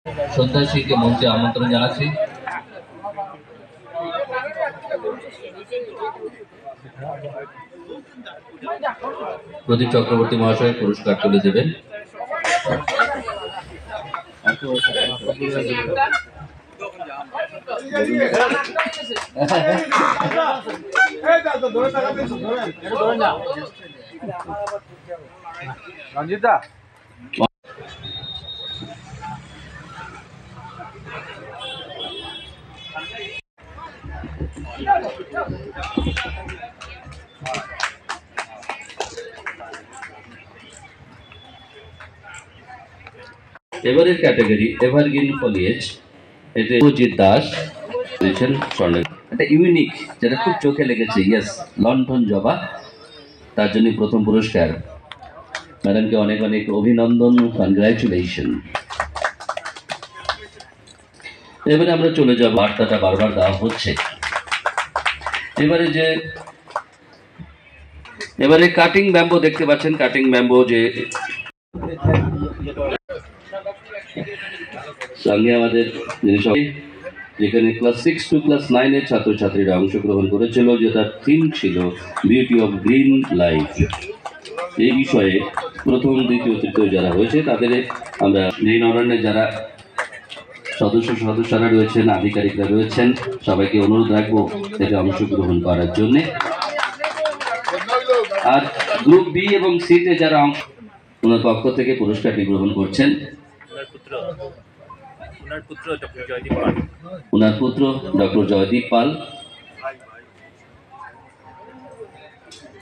সন্ন্যাসীকে মঞ্চে আমন্ত্রণ জানাচ্ছি। প্রদীপ চক্রবর্তী মহাশয় পুরস্কার তুলে দেবেন। রঞ্জিতা এবারের ক্যাটাগরি এভারগ্রিন ফলিয়েজ, এতে অজিত দাস দিয়েছেন স্বর্ণের। এটা ইউনিক, যেটা খুব চোখে লেগেছে। ইয়েস, লন্ঠন জবা, তার জন্য প্রথম পুরস্কার। ম্যাডামকে অনেক অনেক অভিনন্দন, কনগ্রাচুলেশন। এবারে আমরা চলে যাব, বার্তাটা বারবার দেওয়া হচ্ছে। এবারে কাটিং ব্যাম্বো দেখতে পাচ্ছেন। কাটিং ব্যাম্বো যে সঙ্গে আমাদের যেখানে ক্লাস 6 টু ক্লাস 9 এর ছাত্রছাত্রীরা অংশগ্রহণ করেছিল, যেটার থিম ছিল বিউটি অফ গ্রিন লাইফ। এই বিষয়ে প্রথম, দ্বিতীয়, তৃতীয় যারা হয়েছে তাদের আমরা গ্রিন অরণ্যের যারা সদস্যরা রয়েছেন, আধিকারিকরা রয়েছেন, সবাইকে অনুরোধ রাখবো এতে অংশগ্রহণ করার জন্য। আর গ্রুপ বি এবং সিতে যারা ওনার পক্ষ থেকে পুরস্কারটি গ্রহণ করছেন ওনার পুত্র ডক্টর জয়দীপ পাল,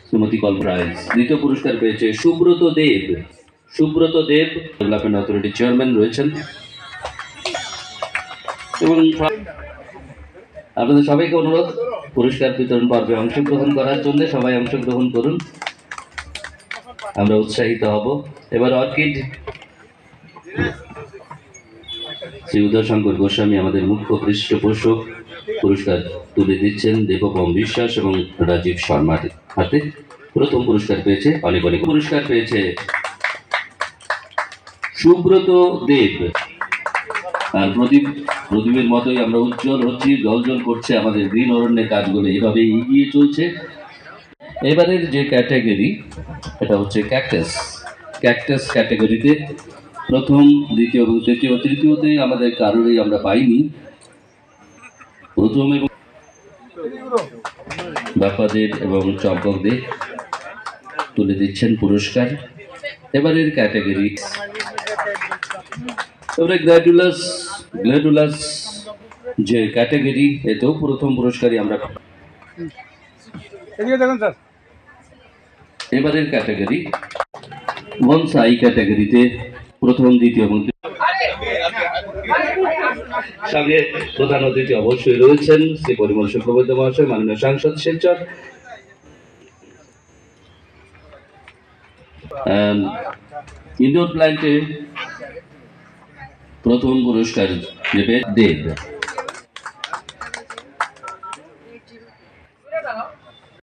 শ্রীমতী কল্পরাজ। দ্বিতীয় পুরস্কার পেয়েছে সুব্রত দেব। ডেভেলপমেন্ট অথরিটির চেয়ারম্যান রয়েছেন। এবং আপনাদের সবাইকে অনুরোধ পুরস্কার বিতরণ পর্বে অংশগ্রহণ করার জন্য। সবাই অংশগ্রহণ করুন, আমরা উৎসাহিত হব। এবার অর্কিড, শ্রী উদয়শঙ্কর গোস্বামী আমাদের মুখ্য পৃষ্ঠপোষক, পুরস্কার তুলে দিচ্ছেন দেবপম বিশ্বাস এবং রাজীব শর্মার হাতে। প্রথম পুরস্কার পেয়েছে, অনেক অনেক পুরস্কার পেয়েছে সুব্রত দেব। আর প্রদীপের মতোই আমরা উজ্জ্বল হচ্ছি, জল করছে আমাদের গ্রিন অরণ্যের কাজগুলো এভাবে এগিয়ে চলছে। এবারের যে ক্যাটাগরি, এটা হচ্ছে ক্যাকটাস ক্যাটাগরিতে প্রথম, দ্বিতীয় এবং তৃতীয়তে আমাদের কারোরই আমরা পাইনি। প্রথম এবং বাপাদের এবং চম্পকদের তুলে দিচ্ছেন পুরস্কার। এবারের ক্যাটাগরি গ্ল্যাডুলাস যে ক্যাটাগরি, এতেও প্রথম পুরস্কারই আমরা। এবারের ক্যাটাগরি বনসাই ক্যাটাগরিতে প্রথম, দ্বিতীয় এবং সঙ্গে প্রধান অতিথি অবশ্যই রয়েছেন শ্রী পরিমল শুক্লবৈদ্য মহাশয়, মাননীয় সাংসদ শিলচর। ইনডোর প্ল্যান্টে প্রথম পুরস্কার দেব।